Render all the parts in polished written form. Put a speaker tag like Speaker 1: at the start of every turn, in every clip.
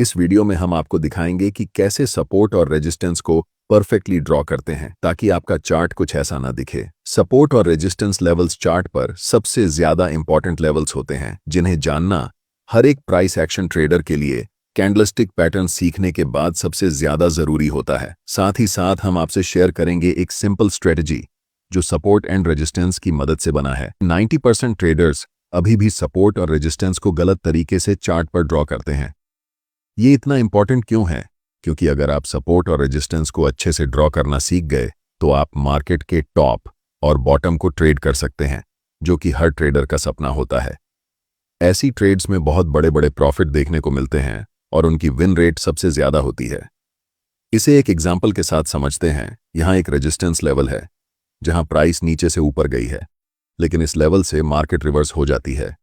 Speaker 1: इस वीडियो में हम आपको दिखाएंगे कि कैसे सपोर्ट और रेजिस्टेंस को परफेक्टली ड्रॉ करते हैं ताकि आपका चार्ट कुछ ऐसा ना दिखे। सपोर्ट और रेजिस्टेंस लेवल्स चार्ट पर सबसे ज्यादा इंपॉर्टेंट लेवल्स होते हैं जिन्हें जानना हर एक प्राइस एक्शन ट्रेडर के लिए कैंडलस्टिक पैटर्न सीखने के बाद सबसे ज्यादा जरूरी होता है। साथ ही साथ हम आपसे शेयर करेंगे एक सिंपल स्ट्रेटजी जो सपोर्ट एंड रेजिस्टेंस की मदद से बना है। 90% ट्रेडर्स अभी भी सपोर्ट और रेजिस्टेंस को गलत तरीके से चार्ट पर ड्रॉ करते हैं। ये इतना इंपॉर्टेंट क्यों है? क्योंकि अगर आप सपोर्ट और रेजिस्टेंस को अच्छे से ड्रॉ करना सीख गए तो आप मार्केट के टॉप और बॉटम को ट्रेड कर सकते हैं, जो कि हर ट्रेडर का सपना होता है। ऐसी ट्रेड्स में बहुत बड़े बड़े प्रॉफिट देखने को मिलते हैं और उनकी विन रेट सबसे ज्यादा होती है। इसे एक एग्जाम्पल के साथ समझते हैं। यहाँ एक रेजिस्टेंस लेवल है जहां प्राइस नीचे से ऊपर गई है, लेकिन इस लेवल से मार्केट रिवर्स हो जाती है।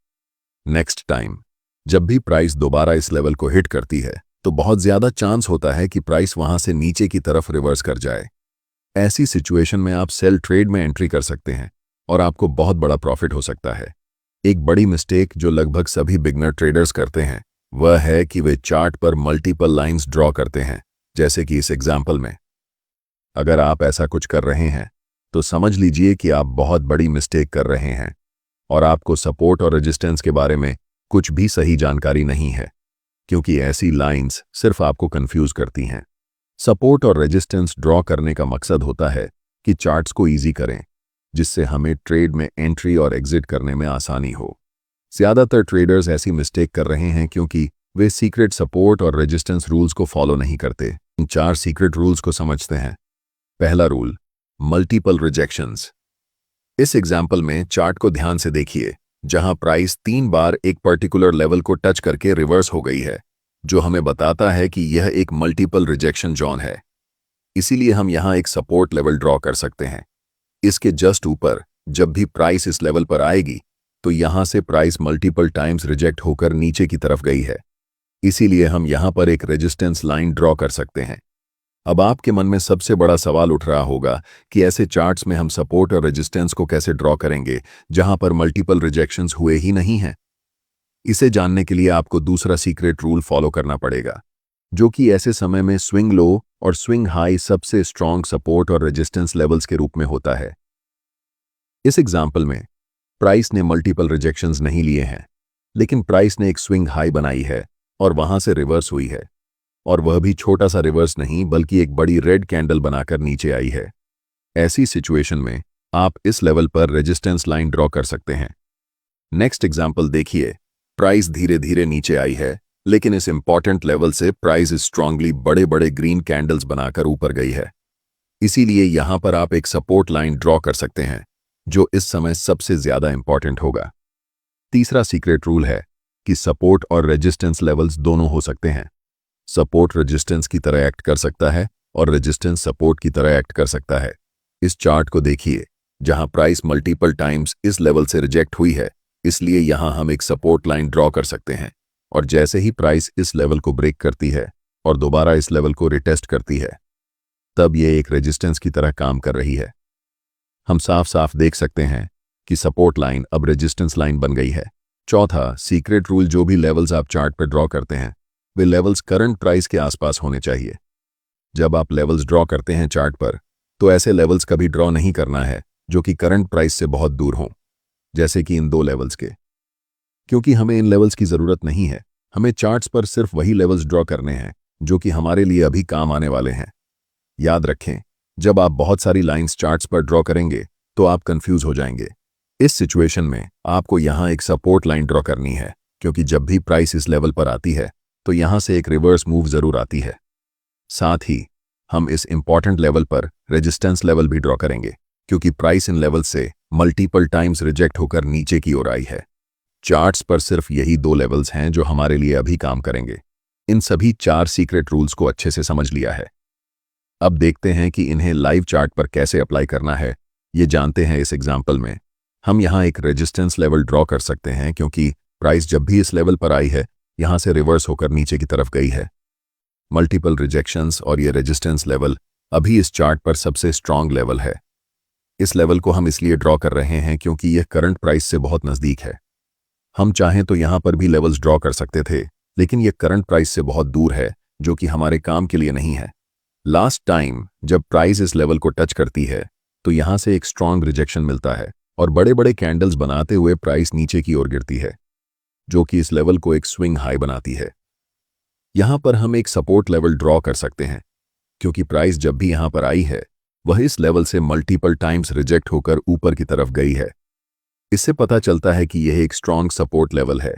Speaker 1: नेक्स्ट टाइम जब भी प्राइस दोबारा इस लेवल को हिट करती है तो बहुत ज्यादा चांस होता है कि प्राइस वहां से नीचे की तरफ रिवर्स कर जाए। ऐसी सिचुएशन में आप सेल ट्रेड में एंट्री कर सकते हैं और आपको बहुत बड़ा प्रॉफिट हो सकता है। एक बड़ी मिस्टेक जो लगभग सभी बिगनर ट्रेडर्स करते हैं वह है कि वे चार्ट पर मल्टीपल लाइंस ड्रॉ करते हैं, जैसे कि इस एग्जाम्पल में। अगर आप ऐसा कुछ कर रहे हैं तो समझ लीजिए कि आप बहुत बड़ी मिस्टेक कर रहे हैं और आपको सपोर्ट और रेजिस्टेंस के बारे में कुछ भी सही जानकारी नहीं है, क्योंकि ऐसी लाइंस सिर्फ आपको कंफ्यूज करती हैं। सपोर्ट और रेजिस्टेंस ड्रॉ करने का मकसद होता है कि चार्ट्स को इजी करें, जिससे हमें ट्रेड में एंट्री और एग्जिट करने में आसानी हो। ज्यादातर ट्रेडर्स ऐसी मिस्टेक कर रहे हैं क्योंकि वे सीक्रेट सपोर्ट और रेजिस्टेंस रूल्स को फॉलो नहीं करते। इन 4 सीक्रेट रूल्स को समझते हैं। पहला रूल, मल्टीपल रिजेक्शंस। इस एग्जाम्पल में चार्ट को ध्यान से देखिए, जहां प्राइस 3 बार एक पर्टिकुलर लेवल को टच करके रिवर्स हो गई है, जो हमें बताता है कि यह एक मल्टीपल रिजेक्शन जोन है। इसीलिए हम यहां एक सपोर्ट लेवल ड्रॉ कर सकते हैं। इसके जस्ट ऊपर जब भी प्राइस इस लेवल पर आएगी तो यहां से प्राइस मल्टीपल टाइम्स रिजेक्ट होकर नीचे की तरफ गई है, इसीलिए हम यहां पर एक रेजिस्टेंस लाइन ड्रॉ कर सकते हैं। अब आपके मन में सबसे बड़ा सवाल उठ रहा होगा कि ऐसे चार्ट्स में हम सपोर्ट और रेजिस्टेंस को कैसे ड्रॉ करेंगे जहां पर मल्टीपल रिजेक्शंस हुए ही नहीं हैं। इसे जानने के लिए आपको दूसरा सीक्रेट रूल फॉलो करना पड़ेगा, जो कि ऐसे समय में स्विंग लो और स्विंग हाई सबसे स्ट्रॉन्ग सपोर्ट और रेजिस्टेंस लेवल्स के रूप में होता है। इस एग्जाम्पल में प्राइस ने मल्टीपल रिजेक्शंस नहीं लिए हैं, लेकिन प्राइस ने एक स्विंग हाई बनाई है और वहां से रिवर्स हुई है, और वह भी छोटा सा रिवर्स नहीं बल्कि एक बड़ी रेड कैंडल बनाकर नीचे आई है। ऐसी सिचुएशन में आप इस लेवल पर रेजिस्टेंस लाइन ड्रॉ कर सकते हैं। नेक्स्ट एग्जाम्पल देखिए। प्राइस धीरे धीरे नीचे आई है, लेकिन इस इंपॉर्टेंट लेवल से प्राइस स्ट्रांगली बड़े बड़े ग्रीन कैंडल्स बनाकर ऊपर गई है। इसीलिए यहां पर आप एक सपोर्ट लाइन ड्रॉ कर सकते हैं, जो इस समय सबसे ज्यादा इंपॉर्टेंट होगा। तीसरा सीक्रेट रूल है कि सपोर्ट और रेजिस्टेंस लेवल्स दोनों हो सकते हैं। सपोर्ट रेजिस्टेंस की तरह एक्ट कर सकता है और रेजिस्टेंस सपोर्ट की तरह एक्ट कर सकता है। इस चार्ट को देखिए, जहां प्राइस मल्टीपल टाइम्स इस लेवल से रिजेक्ट हुई है, इसलिए यहां हम एक सपोर्ट लाइन ड्रॉ कर सकते हैं, और जैसे ही प्राइस इस लेवल को ब्रेक करती है और दोबारा इस लेवल को रिटेस्ट करती है, तब यह एक रेजिस्टेंस की तरह काम कर रही है। हम साफ साफ देख सकते हैं कि सपोर्ट लाइन अब रेजिस्टेंस लाइन बन गई है। चौथा सीक्रेट रूल, जो भी लेवल्स आप चार्ट पर ड्रॉ करते हैं वे लेवल्स करंट प्राइस के आसपास होने चाहिए। जब आप लेवल्स ड्रॉ करते हैं चार्ट पर, तो ऐसे लेवल्स कभी ड्रॉ नहीं करना है जो कि करंट प्राइस से बहुत दूर हों, जैसे कि इन 2 लेवल्स के, क्योंकि हमें इन लेवल्स की जरूरत नहीं है। हमें चार्ट्स पर सिर्फ वही लेवल्स ड्रॉ करने हैं जो कि हमारे लिए अभी काम आने वाले हैं। याद रखें, जब आप बहुत सारी लाइंस चार्ट्स पर ड्रॉ करेंगे तो आप कंफ्यूज हो जाएंगे। इस सिचुएशन में आपको यहां एक सपोर्ट लाइन ड्रॉ करनी है, क्योंकि जब भी प्राइस इस लेवल पर आती है तो यहां से एक रिवर्स मूव जरूर आती है। साथ ही हम इस इंपॉर्टेंट लेवल पर रेजिस्टेंस लेवल भी ड्रॉ करेंगे, क्योंकि प्राइस इन लेवल से मल्टीपल टाइम्स रिजेक्ट होकर नीचे की ओर आई है। चार्ट्स पर सिर्फ यही 2 लेवल्स हैं जो हमारे लिए अभी काम करेंगे। इन सभी 4 सीक्रेट रूल्स को अच्छे से समझ लिया है। अब देखते हैं कि इन्हें लाइव चार्ट पर कैसे अप्लाई करना है। ये जानते हैं। इस एग्जाम्पल में हम यहां एक रेजिस्टेंस लेवल ड्रॉ कर सकते हैं, क्योंकि प्राइस जब भी इस लेवल पर आई है यहां से रिवर्स होकर नीचे की तरफ गई है। मल्टीपल रिजेक्शंस और ये रेजिस्टेंस लेवल अभी इस चार्ट पर सबसे स्ट्रांग लेवल है। इस लेवल को हम इसलिए ड्रॉ कर रहे हैं क्योंकि यह करंट प्राइस से बहुत नजदीक है। हम चाहें तो यहां पर भी लेवल्स ड्रॉ कर सकते थे, लेकिन ये करंट प्राइस से बहुत दूर है, जो कि हमारे काम के लिए नहीं है। लास्ट टाइम जब प्राइस इस लेवल को टच करती है तो यहां से एक स्ट्रांग रिजेक्शन मिलता है और बड़े बड़े कैंडल्स बनाते हुए प्राइस नीचे की ओर गिरती है, जो कि इस लेवल को एक स्विंग हाई बनाती है। यहां पर हम एक सपोर्ट लेवल ड्रॉ कर सकते हैं, क्योंकि प्राइस जब भी यहां पर आई है वह इस लेवल से मल्टीपल टाइम्स रिजेक्ट होकर ऊपर की तरफ गई है। इससे पता चलता है कि यह एक स्ट्रांग सपोर्ट लेवल है।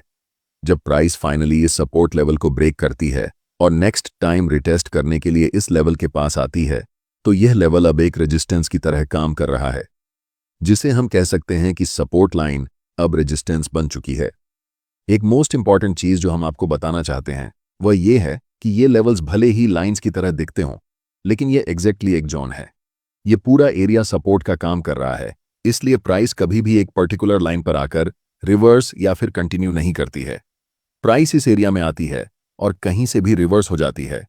Speaker 1: जब प्राइस फाइनली इस सपोर्ट लेवल को ब्रेक करती है और नेक्स्ट टाइम रिटेस्ट करने के लिए इस लेवल के पास आती है, तो यह लेवल अब एक रेजिस्टेंस की तरह काम कर रहा है, जिसे हम कह सकते हैं कि सपोर्ट लाइन अब रेजिस्टेंस बन चुकी है। एक मोस्ट इंपॉर्टेंट चीज जो हम आपको बताना चाहते हैं वह यह है कि ये लेवल्स भले ही लाइंस की तरह दिखते हों, लेकिन ये एग्जैक्टली एक जोन है। ये पूरा एरिया सपोर्ट का काम कर रहा है, इसलिए प्राइस कभी भी एक पर्टिकुलर लाइन पर आकर रिवर्स या फिर कंटिन्यू नहीं करती है। प्राइस इस एरिया में आती है और कहीं से भी रिवर्स हो जाती है।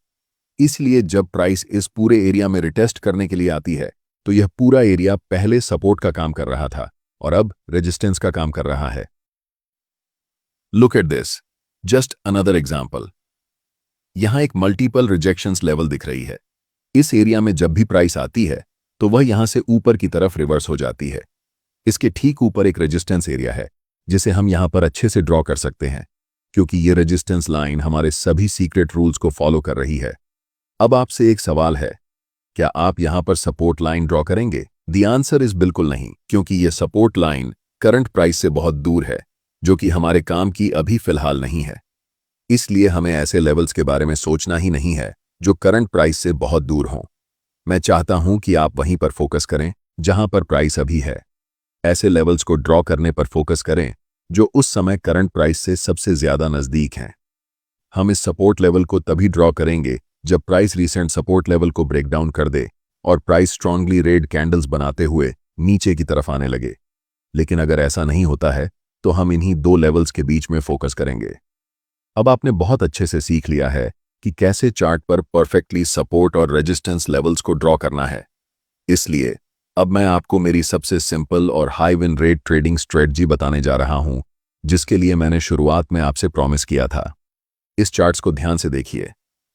Speaker 1: इसलिए जब प्राइस इस पूरे एरिया में रिटेस्ट करने के लिए आती है तो यह पूरा एरिया पहले सपोर्ट का काम कर रहा था और अब रेजिस्टेंस का काम कर रहा है। Look at this, just another example. यहां एक मल्टीपल रिजेक्शंस लेवल दिख रही है। इस एरिया में जब भी प्राइस आती है तो वह यहां से ऊपर की तरफ रिवर्स हो जाती है। इसके ठीक ऊपर एक रेजिस्टेंस एरिया है, जिसे हम यहां पर अच्छे से ड्रॉ कर सकते हैं, क्योंकि ये रेजिस्टेंस लाइन हमारे सभी सीक्रेट रूल्स को फॉलो कर रही है। अब आपसे एक सवाल है, क्या आप यहां पर सपोर्ट लाइन ड्रॉ करेंगे? द आंसर इज बिल्कुल नहीं, क्योंकि यह सपोर्ट लाइन करंट प्राइस से बहुत दूर है, जो कि हमारे काम की अभी फिलहाल नहीं है। इसलिए हमें ऐसे लेवल्स के बारे में सोचना ही नहीं है जो करंट प्राइस से बहुत दूर हों। मैं चाहता हूं कि आप वहीं पर फोकस करें जहां पर प्राइस अभी है। ऐसे लेवल्स को ड्रॉ करने पर फोकस करें जो उस समय करंट प्राइस से सबसे ज्यादा नजदीक हैं। हम इस सपोर्ट लेवल को तभी ड्रॉ करेंगे जब प्राइस रीसेंट सपोर्ट लेवल को ब्रेक डाउन कर दे और प्राइस स्ट्रांगली रेड कैंडल्स बनाते हुए नीचे की तरफ आने लगे। लेकिन अगर ऐसा नहीं होता है तो हम इन्हीं दो लेवल्स के बीच में फोकस करेंगे। अब आपने बहुत अच्छे से सीख लिया है कि कैसे चार्ट पर परफेक्टली सपोर्ट और रेजिस्टेंस लेवल्स को ड्रॉ करना है। इसलिए अब मैं आपको मेरी सबसे सिंपल और high win rate trading strategy बताने जा रहा हूं, जिसके लिए मैंने शुरुआत में आपसे प्रॉमिस किया था। इस चार्ट्स को ध्यान से देखिए।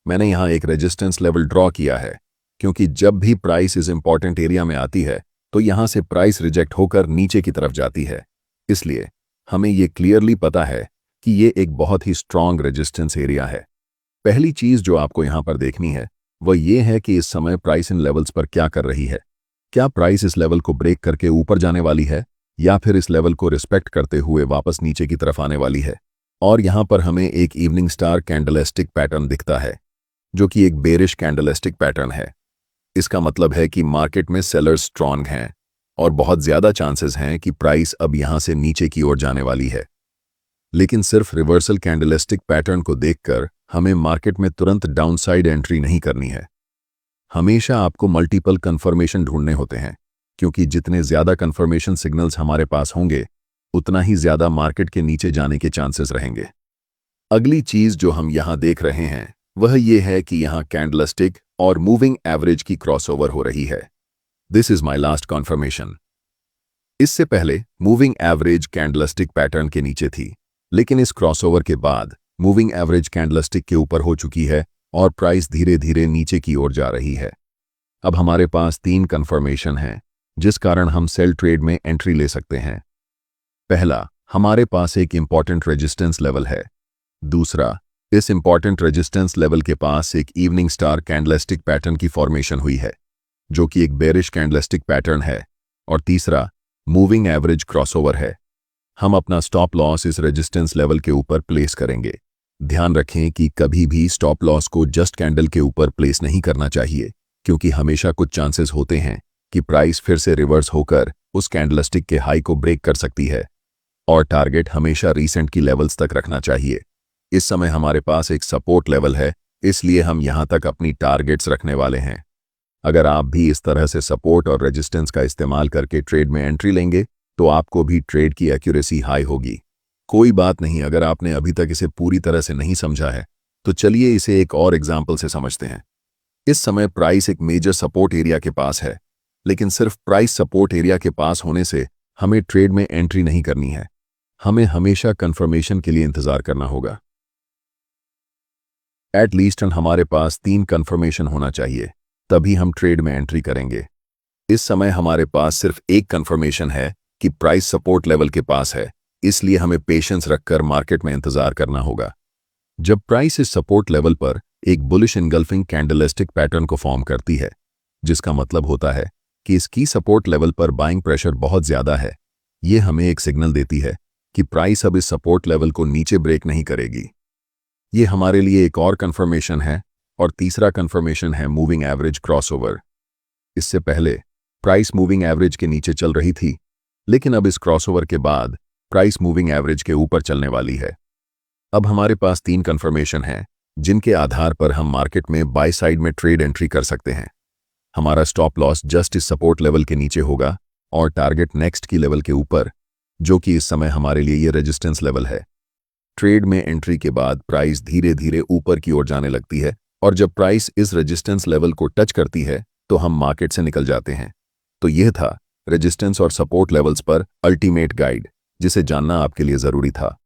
Speaker 1: मैंने यहां एक रेजिस्टेंस लेवल ड्रॉ किया है, क्योंकि जब भी प्राइस इस इंपॉर्टेंट एरिया में आती है तो यहां से प्राइस रिजेक्ट होकर नीचे की तरफ जाती है। इसलिए हमें ये क्लियरली पता है कि ये एक बहुत ही स्ट्रांग रेजिस्टेंस एरिया है। पहली चीज जो आपको यहां पर देखनी है वह ये है कि इस समय प्राइस इन लेवल्स पर क्या कर रही है। क्या प्राइस इस लेवल को ब्रेक करके ऊपर जाने वाली है या फिर इस लेवल को रिस्पेक्ट करते हुए वापस नीचे की तरफ आने वाली है? और यहां पर हमें एक इवनिंग स्टार कैंडलस्टिक पैटर्न दिखता है, जो कि एक बेरिश कैंडलस्टिक पैटर्न है। इसका मतलब है कि मार्केट में सेलर्स स्ट्रांग हैं और बहुत ज्यादा चांसेस हैं कि प्राइस अब यहां से नीचे की ओर जाने वाली है। लेकिन सिर्फ रिवर्सल कैंडलस्टिक पैटर्न को देखकर हमें मार्केट में तुरंत डाउनसाइड एंट्री नहीं करनी है। हमेशा आपको मल्टीपल कंफर्मेशन ढूंढने होते हैं, क्योंकि जितने ज्यादा कंफर्मेशन सिग्नल्स हमारे पास होंगे उतना ही ज्यादा मार्केट के नीचे जाने के चांसेस रहेंगे। अगली चीज जो हम यहां देख रहे हैं वह यह है कि यहां कैंडलस्टिक और मूविंग एवरेज की क्रॉसओवर हो रही है। This is my last conformation. इससे पहले मूविंग एवरेज कैंडलस्टिक पैटर्न के नीचे थी, लेकिन इस क्रॉसओवर के बाद मूविंग एवरेज कैंडलस्टिक के ऊपर हो चुकी है और प्राइस धीरे धीरे नीचे की ओर जा रही है। अब हमारे पास 3 कंफर्मेशन हैं जिस कारण हम सेल ट्रेड में एंट्री ले सकते हैं। पहला, हमारे पास एक इंपॉर्टेंट रेजिस्टेंस लेवल है। दूसरा, इस इंपॉर्टेंट रेजिस्टेंस लेवल के पास एक इवनिंग स्टार कैंडलस्टिक पैटर्न की फॉर्मेशन हुई है, जो कि एक बेरिश कैंडलस्टिक पैटर्न है। और तीसरा, मूविंग एवरेज क्रॉसओवर है। हम अपना स्टॉप लॉस इस रेजिस्टेंस लेवल के ऊपर प्लेस करेंगे। ध्यान रखें कि कभी भी स्टॉप लॉस को जस्ट कैंडल के ऊपर प्लेस नहीं करना चाहिए, क्योंकि हमेशा कुछ चांसेस होते हैं कि प्राइस फिर से रिवर्स होकर उस कैंडलस्टिक के हाई को ब्रेक कर सकती है। और टारगेट हमेशा रीसेंट की लेवल्स तक रखना चाहिए। इस समय हमारे पास एक सपोर्ट लेवल है, इसलिए हम यहां तक अपनी टारगेट्स रखने वाले हैं। अगर आप भी इस तरह से सपोर्ट और रेजिस्टेंस का इस्तेमाल करके ट्रेड में एंट्री लेंगे तो आपको भी ट्रेड की एक्यूरेसी हाई होगी। कोई बात नहीं, अगर आपने अभी तक इसे पूरी तरह से नहीं समझा है तो चलिए इसे एक और एग्जाम्पल से समझते हैं। इस समय प्राइस एक मेजर सपोर्ट एरिया के पास है, लेकिन सिर्फ प्राइस सपोर्ट एरिया के पास होने से हमें ट्रेड में एंट्री नहीं करनी है। हमें हमेशा कंफर्मेशन के लिए इंतजार करना होगा। एटलीस्ट हमारे पास 3 कंफर्मेशन होना चाहिए, तभी हम ट्रेड में एंट्री करेंगे। इस समय हमारे पास सिर्फ एक कंफर्मेशन है कि प्राइस सपोर्ट लेवल के पास है, इसलिए हमें पेशेंस रखकर मार्केट में इंतजार करना होगा। जब प्राइस इस सपोर्ट लेवल पर एक बुलिश इनगल्फिंग कैंडलस्टिक पैटर्न को फॉर्म करती है, जिसका मतलब होता है कि इसकी सपोर्ट लेवल पर बाइंग प्रेशर बहुत ज्यादा है, ये हमें एक सिग्नल देती है कि प्राइस अब इस सपोर्ट लेवल को नीचे ब्रेक नहीं करेगी। ये हमारे लिए एक और कंफर्मेशन है, और तीसरा कंफर्मेशन है मूविंग एवरेज क्रॉसओवर। इससे पहले प्राइस मूविंग एवरेज के नीचे चल रही थी, लेकिन अब इस क्रॉसओवर के बाद प्राइस मूविंग एवरेज के ऊपर चलने वाली है। अब हमारे पास 3 कंफर्मेशन हैं, जिनके आधार पर हम मार्केट में बाय साइड में ट्रेड एंट्री कर सकते हैं। हमारा स्टॉप लॉस जस्ट इस सपोर्ट लेवल के नीचे होगा और टारगेट नेक्स्ट की लेवल के ऊपर, जो कि इस समय हमारे लिए ये रेजिस्टेंस लेवल है। ट्रेड में एंट्री के बाद प्राइस धीरे धीरे ऊपर की ओर जाने लगती है, और जब प्राइस इस रेजिस्टेंस लेवल को टच करती है तो हम मार्केट से निकल जाते हैं। तो यह था रेजिस्टेंस और सपोर्ट लेवल्स पर अल्टीमेट गाइड, जिसे जानना आपके लिए जरूरी था।